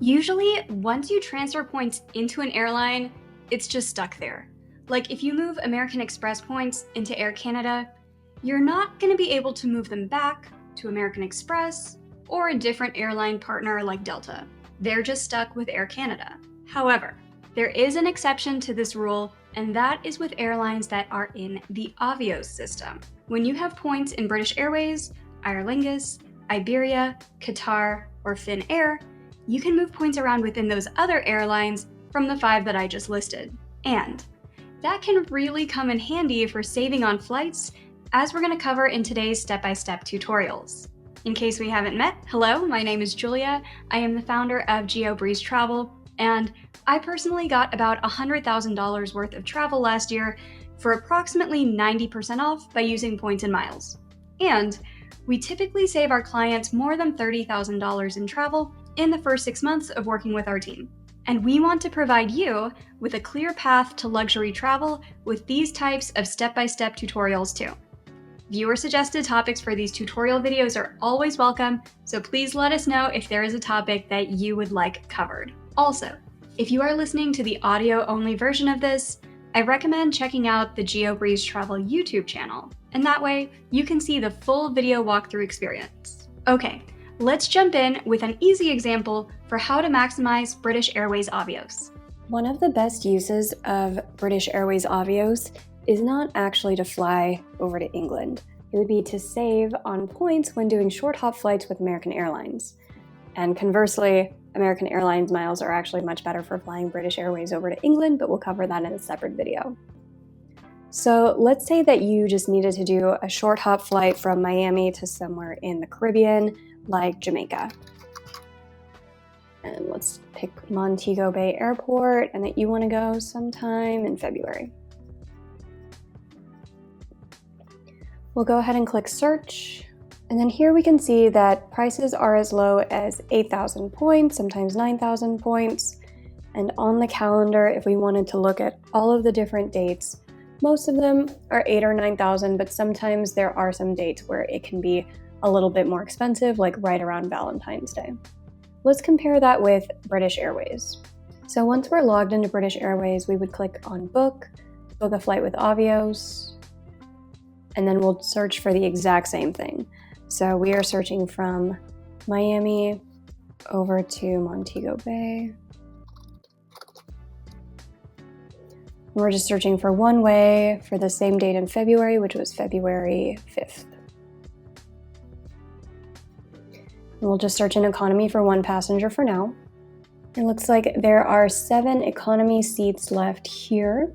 Usually, once you transfer points into an airline, it's just stuck there. Like if you move American Express points into Air Canada, you're not going to be able to move them back to American Express or a different airline partner like Delta. They're just stuck with Air Canada. However, there is an exception to this rule, and that is with airlines that are in the Avios system. When you have points in British Airways, Aer Lingus, Iberia, Qatar, or Finnair, you can move points around within those other airlines from the 5 that I just listed. And that can really come in handy for saving on flights, as we're going to cover in today's step-by-step tutorials. In case we haven't met, hello, my name is Julia. I am the founder of GeoBreeze Travel, and I personally got about $100,000 worth of travel last year for approximately 90% off by using points and miles. And we typically save our clients more than $30,000 in travel in the first 6 months of working with our team. And we want to provide you with a clear path to luxury travel with these types of step-by-step tutorials too. Viewer-suggested topics for these tutorial videos are always welcome, so please let us know if there is a topic that you would like covered. Also, if you are listening to the audio-only version of this, I recommend checking out the GeoBreeze Travel YouTube channel, and that way you can see the full video walkthrough experience. Okay, let's jump in with an easy example for how to maximize British Airways Avios. One of the best uses of British Airways Avios is not actually to fly over to England. It would be to save on points when doing short hop flights with American Airlines. And conversely, American Airlines miles are actually much better for flying British Airways over to England, but we'll cover that in a separate video. So let's say that you just needed to do a short hop flight from Miami to somewhere in the Caribbean, like Jamaica. And let's pick Montego Bay Airport, and that you want to go sometime in February. We'll go ahead and click search. And then here we can see that prices are as low as 8,000 points, sometimes 9,000 points. And on the calendar, if we wanted to look at all of the different dates, most of them are 8,000 or 9,000, but sometimes there are some dates where it can be a little bit more expensive, like right around Valentine's Day. Let's compare that with British Airways. So once we're logged into British Airways, we would click on book a flight with Avios, and then we'll search for the exact same thing. So we are searching from Miami over to Montego Bay. We're just searching for one way for the same date in February, which was February 5th. And we'll just search in economy for one passenger for now. It looks like there are 7 economy seats left here,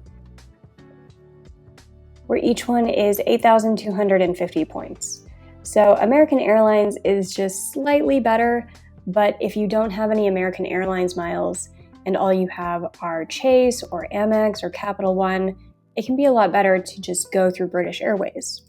where each one is 8,250 points. So American Airlines is just slightly better, but if you don't have any American Airlines miles and all you have are Chase or Amex or Capital One, it can be a lot better to just go through British Airways.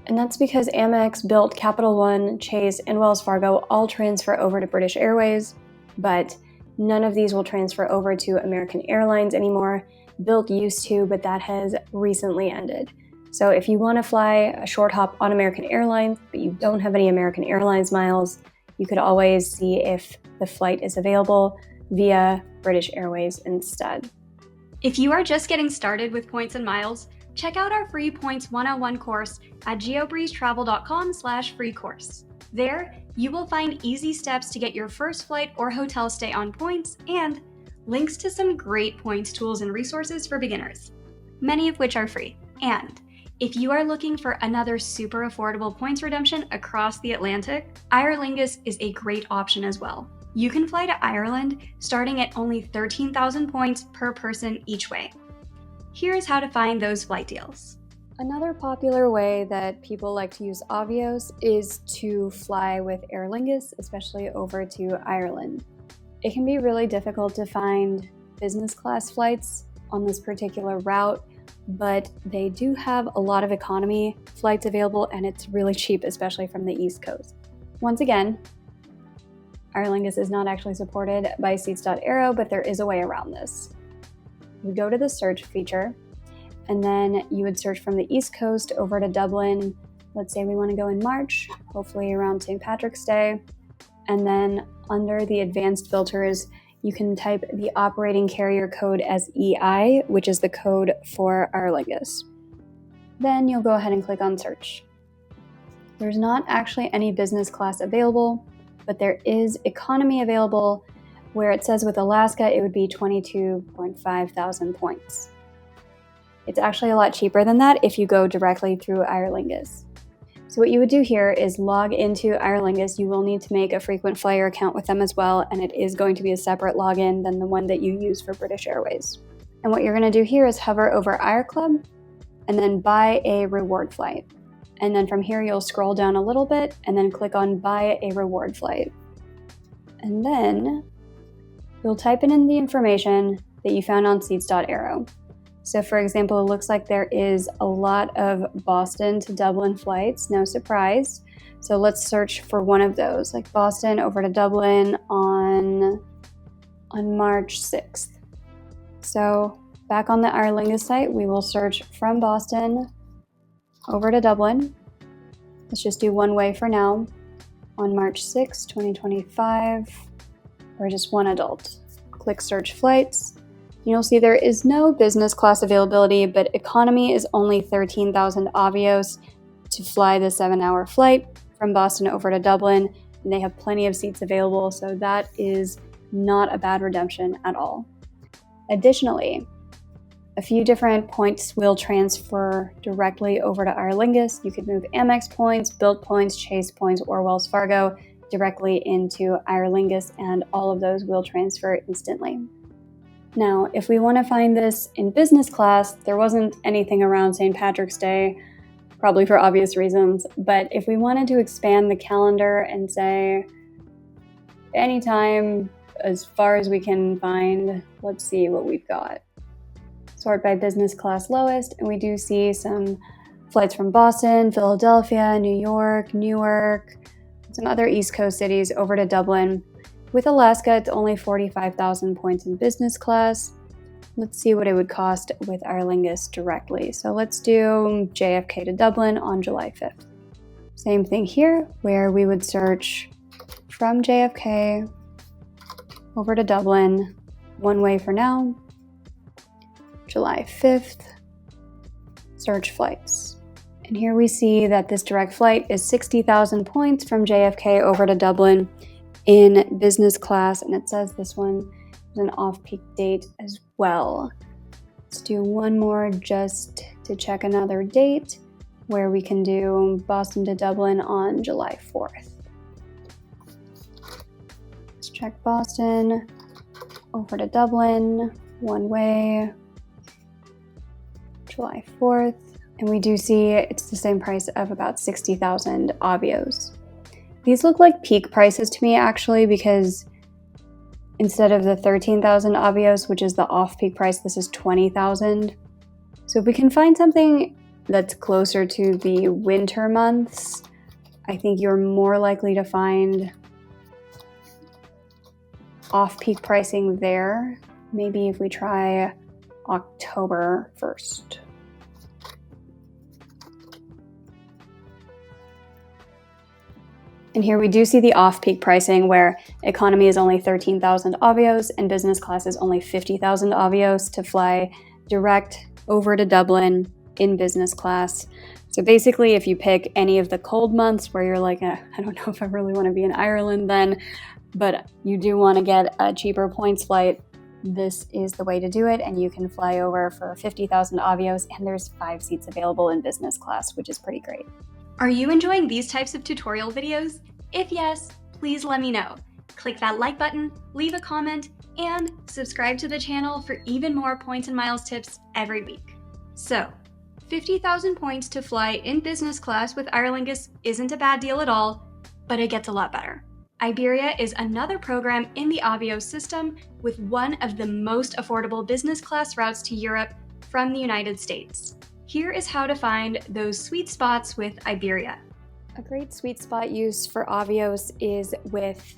And that's because Amex, Bilt, Capital One, Chase, and Wells Fargo all transfer over to British Airways, but none of these will transfer over to American Airlines anymore. Bilt used to, but that has recently ended. So if you want to fly a short hop on American Airlines, but you don't have any American Airlines miles, you could always see if the flight is available via British Airways instead. If you are just getting started with points and miles, check out our free Points 101 course at geobreezetravel.com/free course. There, you will find easy steps to get your first flight or hotel stay on points and links to some great points tools and resources for beginners, many of which are free. And if you are looking for another super affordable points redemption across the Atlantic, Aer Lingus is a great option as well. You can fly to Ireland starting at only 13,000 points per person each way. Here's how to find those flight deals. Another popular way that people like to use Avios is to fly with Aer Lingus, especially over to Ireland. It can be really difficult to find business class flights on this particular route, but they do have a lot of economy flights available, and it's really cheap, especially from the East Coast. Once again, Aer Lingus is not actually supported by Seats.aero, but there is a way around this. You go to the search feature, and then you would search from the East Coast over to Dublin. Let's say we want to go in March, hopefully around St. Patrick's Day. And then under the advanced filters, you can type the operating carrier code as EI, which is the code for Aer Lingus. Then you'll go ahead and click on search. There's not actually any business class available, but there is economy available, where it says with Alaska it would be 22.5 thousand points. It's actually a lot cheaper than that if you go directly through Aer Lingus. So what you would do here is log into Aer Lingus. You will need to make a frequent flyer account with them as well, and it is going to be a separate login than the one that you use for British Airways. And what you're going to do here is hover over Air Club and then buy a reward flight. And then from here you'll scroll down a little bit and then click on buy a reward flight. And then you'll type in the information that you found on seats.aero. So for example, it looks like there is a lot of Boston to Dublin flights, no surprise. So let's search for one of those, like Boston over to Dublin on March 6th. So back on the Aer Lingus site, we will search from Boston over to Dublin. Let's just do one way for now. On March 6th, 2025, or just one adult. Click search flights. You'll see there is no business class availability, but economy is only 13,000 Avios to fly the 7-hour flight from Boston over to Dublin, and they have plenty of seats available, so that is not a bad redemption at all. Additionally, a few different points will transfer directly over to Aer Lingus. You could move Amex points, Bilt points, Chase points, or Wells Fargo directly into Aer Lingus, and all of those will transfer instantly. Now, if we want to find this in business class, there wasn't anything around St. Patrick's Day, probably for obvious reasons, but if we wanted to expand the calendar and say anytime as far as we can find, let's see what we've got. Sort by business class lowest, and we do see some flights from Boston, Philadelphia, New York, Newark, some other East Coast cities over to Dublin. With Alaska, it's only 45,000 points in business class. Let's see what it would cost with Aer Lingus directly. So let's do JFK to Dublin on July 5th. Same thing here, where we would search from JFK over to Dublin, one way for now, July 5th, search flights. And here we see that this direct flight is 60,000 points from JFK over to Dublin in business class, and it says this one is an off-peak date as well. Let's do one more just to check another date where we can do Boston to Dublin on July 4th. Let's check Boston over to Dublin, one way, July 4th, and we do see it's the same price of about 60,000 Avios. These look like peak prices to me actually, because instead of the 13,000 Avios, which is the off-peak price, this is 20,000. So if we can find something that's closer to the winter months, I think you're more likely to find off-peak pricing there. Maybe if we try October 1st. And here we do see the off-peak pricing where economy is only 13,000 Avios and business class is only 50,000 Avios to fly direct over to Dublin in business class. So basically, if you pick any of the cold months where you're like, I don't know if I really want to be in Ireland then, but you do want to get a cheaper points flight, this is the way to do it, and you can fly over for 50,000 Avios, and there's 5 seats available in business class, which is pretty great. Are you enjoying these types of tutorial videos? If yes, please let me know. Click that like button, leave a comment, and subscribe to the channel for even more points and miles tips every week. So, 50,000 points to fly in business class with Aer Lingus isn't a bad deal at all, but it gets a lot better. Iberia is another program in the Avios system with one of the most affordable business class routes to Europe from the United States. Here is how to find those sweet spots with Iberia. A great sweet spot use for Avios is with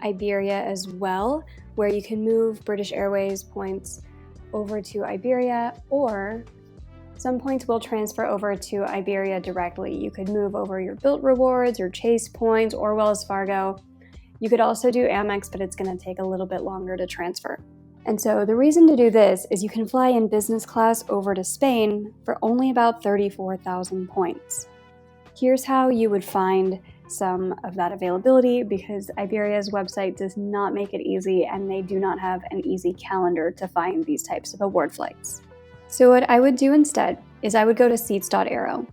Iberia as well, where you can move British Airways points over to Iberia, or some points will transfer over to Iberia directly. You could move over your Bilt rewards, your Chase points, or Wells Fargo, You could also do Amex, but it's going to take a little bit longer to transfer. And so the reason to do this is you can fly in business class over to Spain for only about 34,000 points. Here's how you would find some of that availability, because Iberia's website does not make it easy and they do not have an easy calendar to find these types of award flights. So what I would do instead is I would go to seats.aero.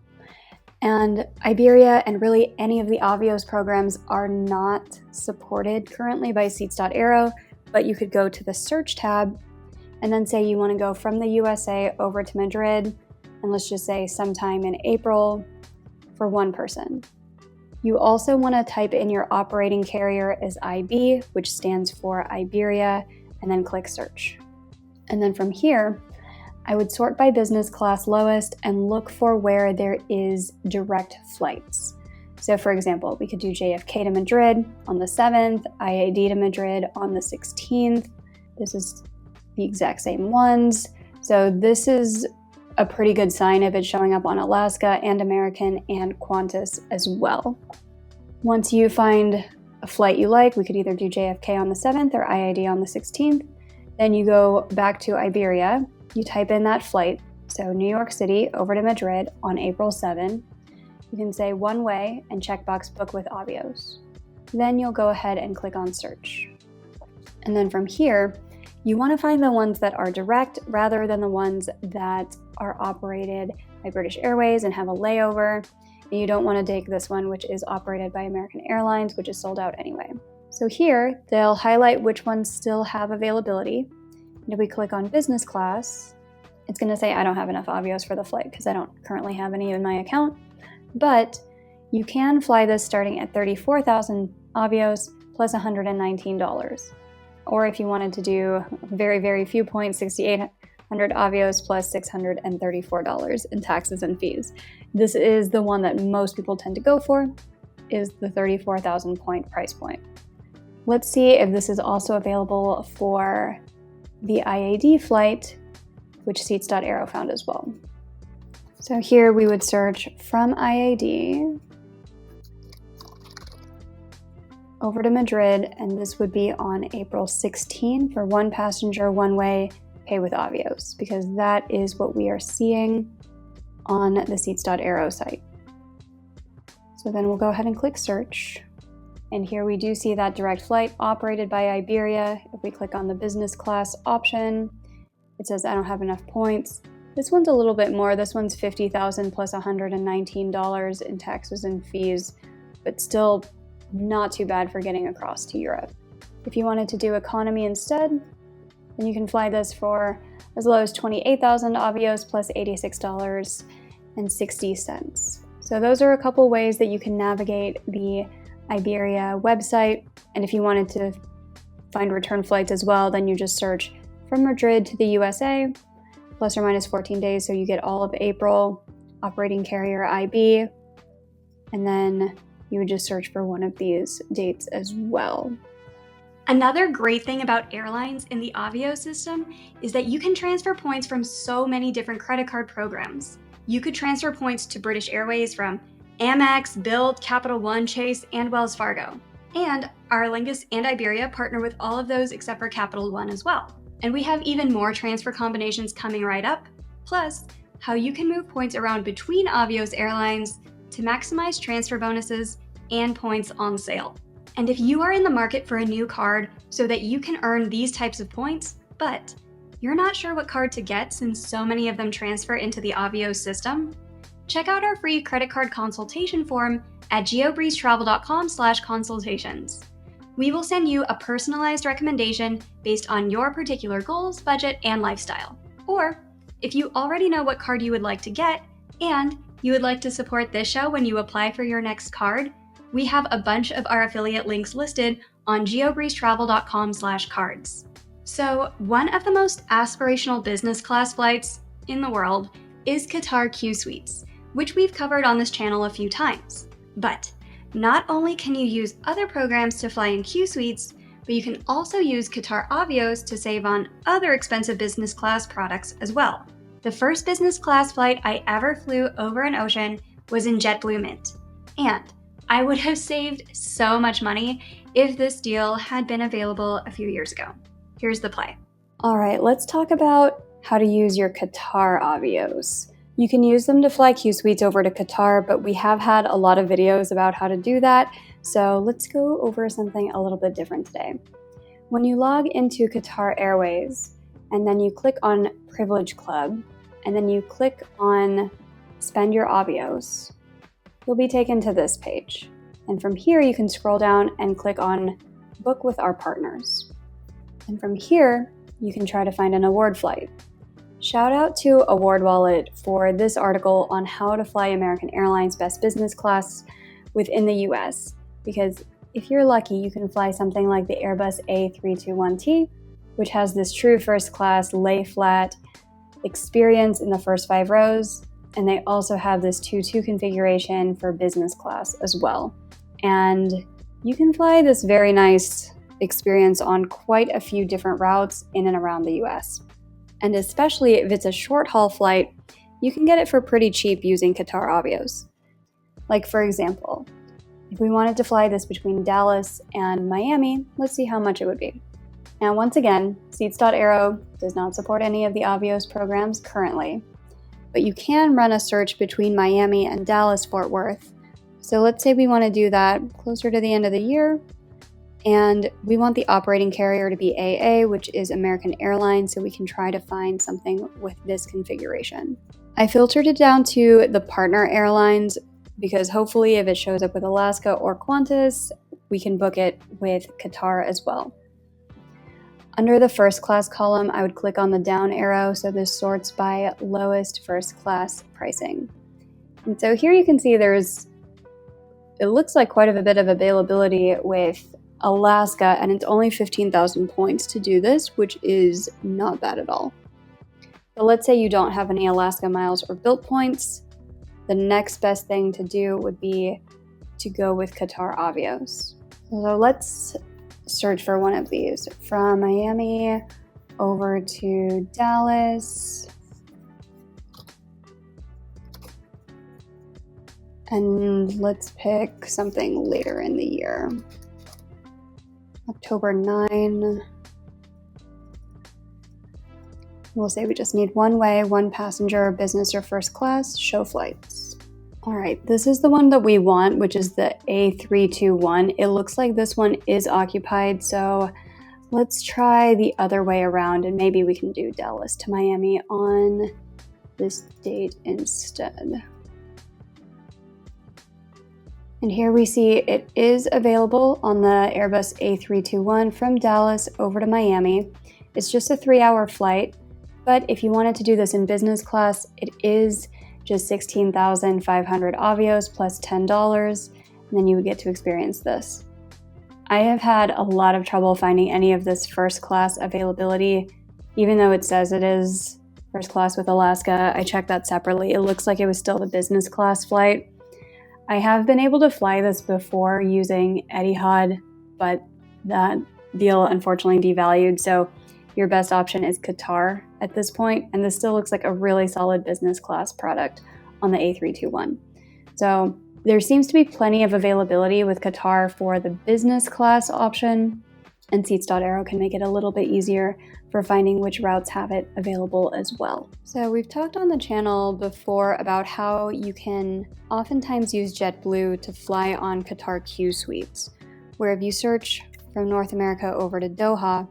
And Iberia and really any of the Avios programs are not supported currently by seats.aero, but you could go to the search tab and then say you want to go from the USA over to Madrid, and let's just say sometime in April for one person. You also want to type in your operating carrier as IB, which stands for Iberia, and then click search. And then from here, I would sort by business class lowest and look for where there is direct flights. So for example, we could do JFK to Madrid on the 7th, IAD to Madrid on the 16th. This is the exact same ones. So this is a pretty good sign of it showing up on Alaska and American and Qantas as well. Once you find a flight you like, we could either do JFK on the 7th or IAD on the 16th. Then you go back to Iberia. You type in that flight, so New York City over to Madrid on April 7. You can say one way and checkbox book with Avios. Then you'll go ahead and click on search. And then from here, you want to find the ones that are direct rather than the ones that are operated by British Airways and have a layover. And you don't want to take this one, which is operated by American Airlines, which is sold out anyway. So here, they'll highlight which ones still have availability. And if we click on business class, it's going to say I don't have enough Avios for the flight because I don't currently have any in my account. But you can fly this starting at 34,000 Avios plus $119. Or if you wanted to do very, very few points, 6,800 Avios plus $634 in taxes and fees. This is the one that most people tend to go for, is the 34,000 point price point. Let's see if this is also available for the IAD flight, which seats.aero found as well. So here we would search from IAD over to Madrid, and this would be on April 16 for one passenger, one way, pay with Avios, because that is what we are seeing on the seats.aero site. So then we'll go ahead and click search. And here we do see that direct flight operated by Iberia. If we click on the business class option, it says I don't have enough points. This one's a little bit more. This one's $50,000 plus $119 in taxes and fees, but still not too bad for getting across to Europe. If you wanted to do economy instead, then you can fly this for as low as 28,000 Avios plus $86.60. So those are a couple ways that you can navigate the Iberia website. And if you wanted to find return flights as well, then you just search from Madrid to the USA, plus or minus 14 days. So you get all of April, operating carrier IB, and then you would just search for one of these dates as well. Another great thing about airlines in the Avios system is that you can transfer points from so many different credit card programs. You could transfer points to British Airways from Amex, Bilt, Capital One, Chase, and Wells Fargo. And our Lingus and Iberia partner with all of those except for Capital One as well. And we have even more transfer combinations coming right up, plus how you can move points around between Avios airlines to maximize transfer bonuses and points on sale. And if you are in the market for a new card so that you can earn these types of points, but you're not sure what card to get since so many of them transfer into the Avios system, check out our free credit card consultation form at geobreezetravel.com/consultations. We will send you a personalized recommendation based on your particular goals, budget, and lifestyle. Or if you already know what card you would like to get and you would like to support this show when you apply for your next card, we have a bunch of our affiliate links listed on geobreezetravel.com/cards. So one of the most aspirational business class flights in the world is Qatar Q Suites, which we've covered on this channel a few times. But not only can you use other programs to fly in Q Suites, but you can also use Qatar Avios to save on other expensive business class products as well. The first business class flight I ever flew over an ocean was in JetBlue Mint, and I would have saved so much money if this deal had been available a few years ago. Here's the play. All right, let's talk about how to use your Qatar Avios. You can use them to fly Q suites over to Qatar, but we have had a lot of videos about how to do that, so let's go over something a little bit different today. When you log into Qatar Airways, and then you click on Privilege Club, and then you click on Spend Your Avios, you'll be taken to this page. And from here, you can scroll down and click on Book with Our Partners. And from here, you can try to find an award flight. Shout out to Award Wallet for this article on how to fly American Airlines Best Business Class within the US, because if you're lucky, you can fly something like the Airbus A321T, which has this true first class lay flat experience in the first 5 rows, and they also have this 2-2 configuration for business class as well. And you can fly this very nice experience on quite a few different routes in and around the US. And especially if it's a short haul flight, you can get it for pretty cheap using Qatar Avios. Like for example, if we wanted to fly this between Dallas and Miami, let's see how much it would be. Now once again, Seats.aero does not support any of the Avios programs currently, but you can run a search between Miami and Dallas-Fort Worth. So let's say we want to do that closer to the end of the year, and we want the operating carrier to be AA, which is American Airlines, so we can try to find something with this configuration. I filtered it down to the partner airlines because hopefully if it shows up with Alaska or Qantas, we can book it with Qatar as well. Under the first class column, I would click on the down arrow so this sorts by lowest first class pricing. And so here you can see it looks like quite a bit of availability with Alaska, and it's only 15,000 points to do this, which is not bad at all. But let's say you don't have any Alaska miles or built points. The next best thing to do would be to go with Qatar Avios. So let's search for one of these. From Miami over to Dallas. And let's pick something later in the year. October 9. We'll say we just need one way, one passenger, business or first class, show flights. All right, this is the one that we want, which is the A321. It looks like this one is occupied, so let's try the other way around and maybe we can do Dallas to Miami on this date instead. And here we see it is available on the Airbus A321 from Dallas over to Miami. It's just a 3-hour flight, but if you wanted to do this in business class, it is just 16,500 Avios plus $10, and then you would get to experience this. I have had a lot of trouble finding any of this first class availability, even though it says it is first class with Alaska. I checked that separately. It looks like it was still the business class flight. I have been able to fly this before using Etihad, but that deal unfortunately devalued, so your best option is Qatar at this point, and this still looks like a really solid business class product on the A321. So there seems to be plenty of availability with Qatar for the business class option, and Seats.aero can make it a little bit easier for finding which routes have it available as well. So we've talked on the channel before about how you can oftentimes use JetBlue to fly on Qatar Q suites, where if you search from North America over to Doha,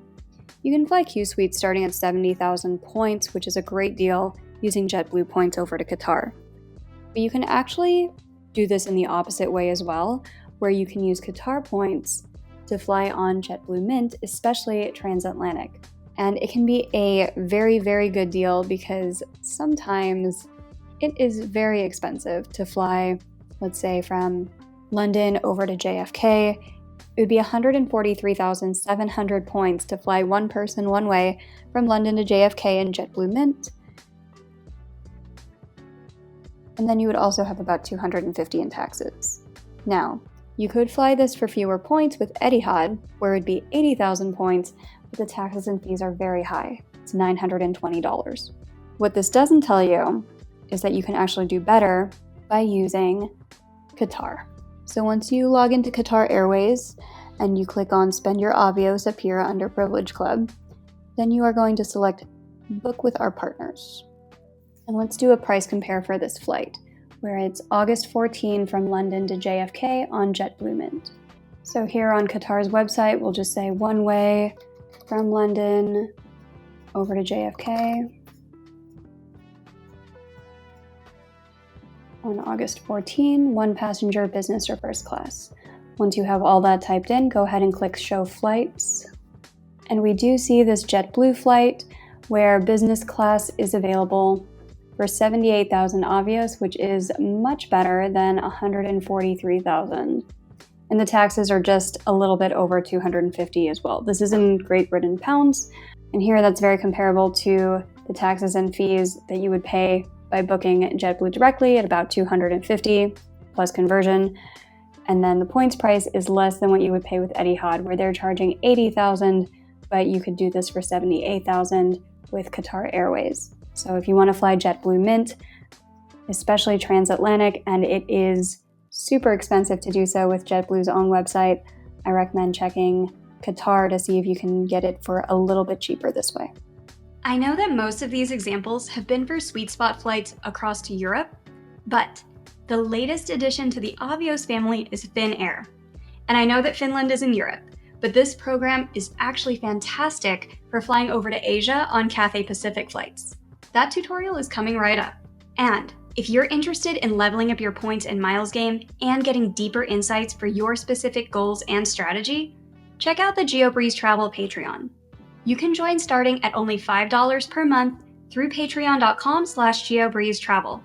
you can fly Q suites starting at 70,000 points, which is a great deal using JetBlue points over to Qatar. But you can actually do this in the opposite way as well, where you can use Qatar points to fly on JetBlue Mint, especially transatlantic. And it can be a very, very good deal because sometimes it is very expensive to fly, let's say from London over to JFK. It would be 143,700 points to fly one person one way from London to JFK in JetBlue Mint. And then you would also have about 250 in taxes. Now, you could fly this for fewer points with Etihad, where it would be 80,000 points, but the taxes and fees are very high. It's $920. What this doesn't tell you is that you can actually do better by using Qatar. So once you log into Qatar Airways and you click on Spend Your Avios up here under Privilege Club, then you are going to select Book with our partners. And let's do a price compare for this flight, where it's August 14 from London to JFK on JetBlue Mint. So here on Qatar's website, we'll just say one way from London over to JFK on August 14, one passenger, business or first class. Once you have all that typed in, go ahead and click Show Flights. And we do see this JetBlue flight where business class is available for 78,000 Avios, which is much better than 143,000. And the taxes are just a little bit over 250 as well. This is in Great Britain pounds, and here that's very comparable to the taxes and fees that you would pay by booking JetBlue directly at about 250 plus conversion. And then the points price is less than what you would pay with Etihad, where they're charging 80,000, but you could do this for 78,000 with Qatar Airways. So if you want to fly JetBlue Mint, especially transatlantic, and it is super expensive to do so with JetBlue's own website, I recommend checking Qatar to see if you can get it for a little bit cheaper this way. I know that most of these examples have been for sweet spot flights across to Europe, but the latest addition to the Avios family is Finnair. And I know that Finland is in Europe, but this program is actually fantastic for flying over to Asia on Cathay Pacific flights. That tutorial is coming right up. And if you're interested in leveling up your points and miles game and getting deeper insights for your specific goals and strategy, check out the GeoBreeze Travel Patreon. You can join starting at only $5 per month through patreon.com/GeoBreezeTravel.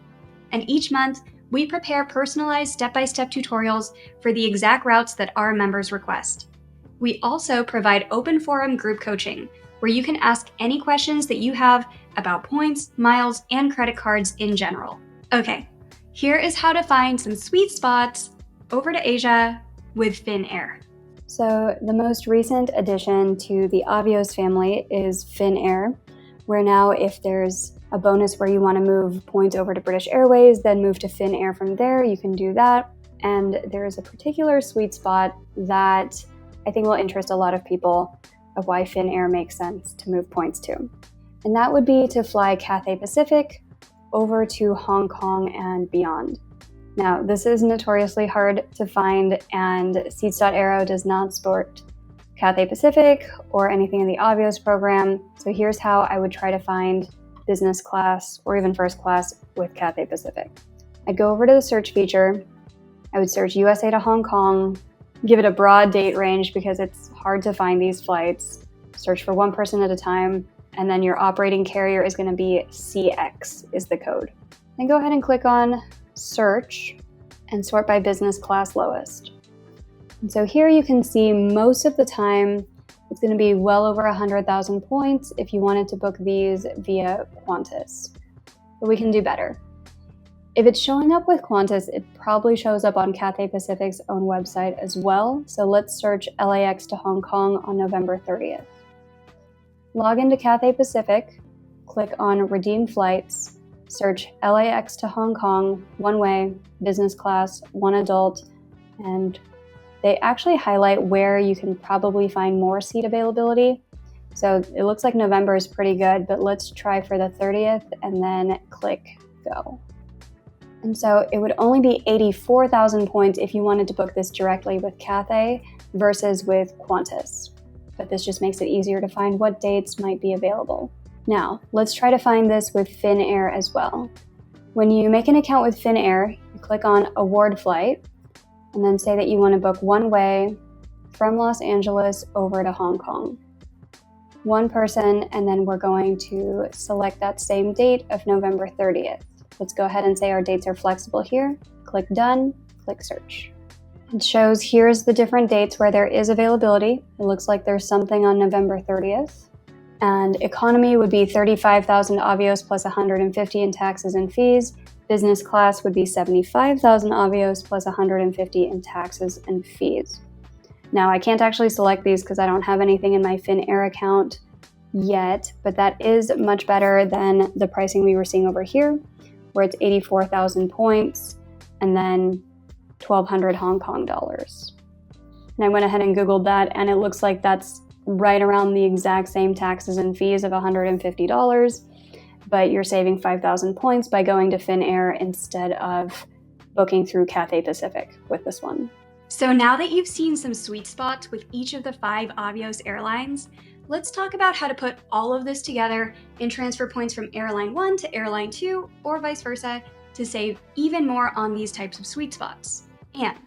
And each month, we prepare personalized step-by-step tutorials for the exact routes that our members request. We also provide open forum group coaching, where you can ask any questions that you have about points, miles, and credit cards in general. Okay, here is how to find some sweet spots over to Asia with Finnair. So the most recent addition to the Avios family is Finnair, where now if there's a bonus where you want to move points over to British Airways, then move to Finnair from there, you can do that. And there is a particular sweet spot that I think will interest a lot of people of why Finnair makes sense to move points to. And that would be to fly Cathay Pacific over to Hong Kong and beyond. Now, this is notoriously hard to find, and Seats.Aero does not support Cathay Pacific or anything in the Avios program. So here's how I would try to find business class or even first class with Cathay Pacific. I'd go over to the search feature. I would search USA to Hong Kong, give it a broad date range because it's hard to find these flights. Search for one person at a time, and then your operating carrier is going to be CX is the code. Then go ahead and click on search and sort by business class lowest. And so here you can see most of the time it's going to be well over 100,000 points if you wanted to book these via Qantas. But we can do better. If it's showing up with Qantas, it probably shows up on Cathay Pacific's own website as well. So let's search LAX to Hong Kong on November 30th. Log into Cathay Pacific, click on Redeem Flights, search LAX to Hong Kong, one way, business class, one adult, and they actually highlight where you can probably find more seat availability. So it looks like November is pretty good, but let's try for the 30th and then click Go. And so it would only be 84,000 points if you wanted to book this directly with Cathay versus with Qantas. But this just makes it easier to find what dates might be available. Now, let's try to find this with Finnair as well. When you make an account with Finnair, you click on Award Flight, and then say that you want to book one way from Los Angeles over to Hong Kong. One person, and then we're going to select that same date of November 30th. Let's go ahead and say our dates are flexible here. Click Done, click Search. It shows here's the different dates where there is availability. It looks like there's something on November 30th. And economy would be 35,000 Avios plus 150 in taxes and fees. Business class would be 75,000 Avios plus 150 in taxes and fees. Now, I can't actually select these because I don't have anything in my Finnair account yet, but that is much better than the pricing we were seeing over here, where it's 84,000 points and then 1,200 Hong Kong dollars. And I went ahead and Googled that, and it looks like that's right around the exact same taxes and fees of $150, but you're saving 5,000 points by going to Finnair instead of booking through Cathay Pacific with this one. So now that you've seen some sweet spots with each of the 5 Avios airlines, let's talk about how to put all of this together and transfer points from Airline 1 to Airline 2 or vice versa to save even more on these types of sweet spots. And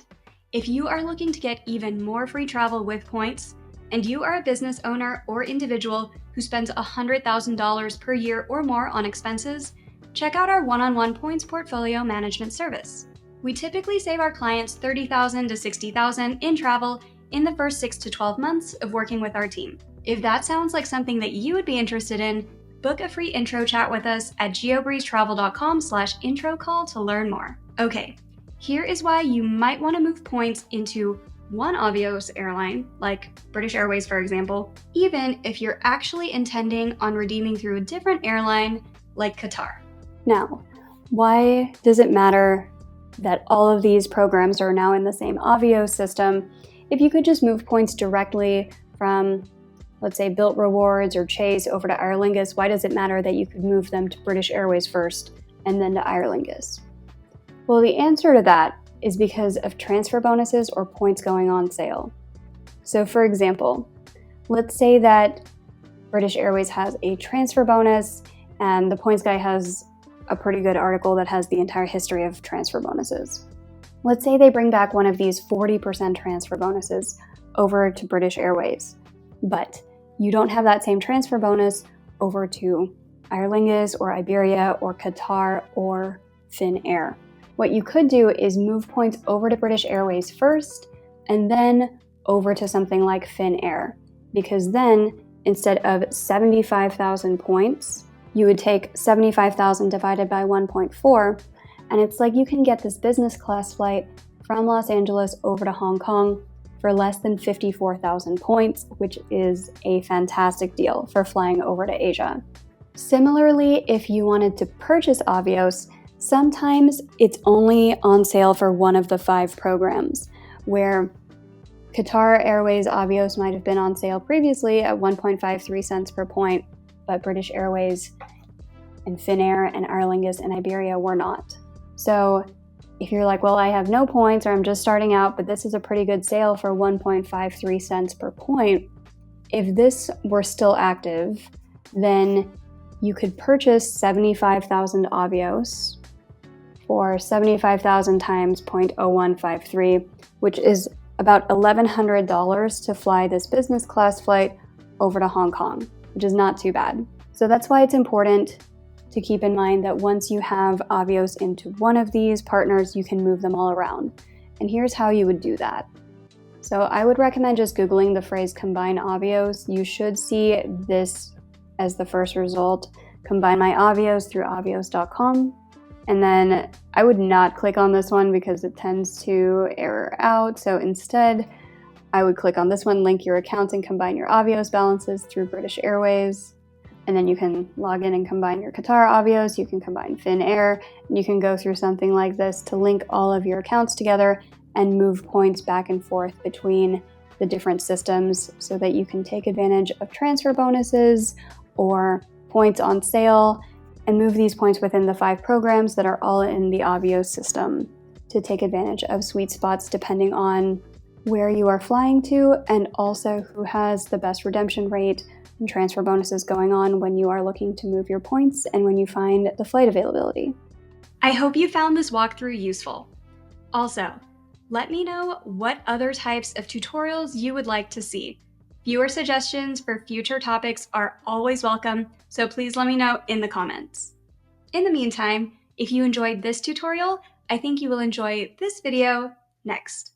if you are looking to get even more free travel with points, and you are a business owner or individual who spends $100,000 per year or more on expenses, check out our one-on-one points portfolio management service. We typically save our clients $30,000 to $60,000 in travel in the first 6 to 12 months of working with our team. If that sounds like something that you would be interested in, book a free intro chat with us at geobreezetravel.com/intro call to learn more. Okay, here is why you might want to move points into one Avios airline, like British Airways for example, even if you're actually intending on redeeming through a different airline like Qatar. Now, why does it matter that all of these programs are now in the same Avios system if you could just move points directly from, let's say, Bilt Rewards or Chase over to Aer Lingus? Why does it matter that you could move them to British Airways first and then to Aer Lingus? Well, the answer to that is because of transfer bonuses or points going on sale. So for example, let's say that British Airways has a transfer bonus and the Points Guy has a pretty good article that has the entire history of transfer bonuses. Let's say they bring back one of these 40% transfer bonuses over to British Airways, but you don't have that same transfer bonus over to Aer Lingus or Iberia or Qatar or Finnair. What you could do is move points over to British Airways first and then over to something like Finnair, because then instead of 75,000 points, you would take 75,000 divided by 1.4, and it's like you can get this business class flight from Los Angeles over to Hong Kong for less than 54,000 points, which is a fantastic deal for flying over to Asia. Similarly, if you wanted to purchase Avios, sometimes it's only on sale for one of the 5 programs, where Qatar Airways Avios might have been on sale previously at 1.53 cents per point, but British Airways and Finnair and Aer Lingus and Iberia were not. So if you're like, well, I have no points or I'm just starting out, but this is a pretty good sale for 1.53 cents per point, if this were still active, then you could purchase 75,000 Avios for 75,000 times 0.0153, which is about $1,100 to fly this business class flight over to Hong Kong, which is not too bad. So that's why it's important to keep in mind that once you have Avios into one of these partners, you can move them all around. And here's how you would do that. So I would recommend just Googling the phrase combine Avios. You should see this as the first result, combine my Avios through avios.com. And then I would not click on this one because it tends to error out. So instead, I would click on this one, link your accounts and combine your Avios balances through British Airways. And then you can log in and combine your Qatar Avios, you can combine Finnair, and you can go through something like this to link all of your accounts together and move points back and forth between the different systems so that you can take advantage of transfer bonuses or points on sale and move these points within the 5 programs that are all in the Avios system to take advantage of sweet spots depending on where you are flying to and also who has the best redemption rate and transfer bonuses going on when you are looking to move your points and when you find the flight availability. I hope you found this walkthrough useful. Also, let me know what other types of tutorials you would like to see. Viewer suggestions for future topics are always welcome, so please let me know in the comments. In the meantime, if you enjoyed this tutorial, I think you will enjoy this video next.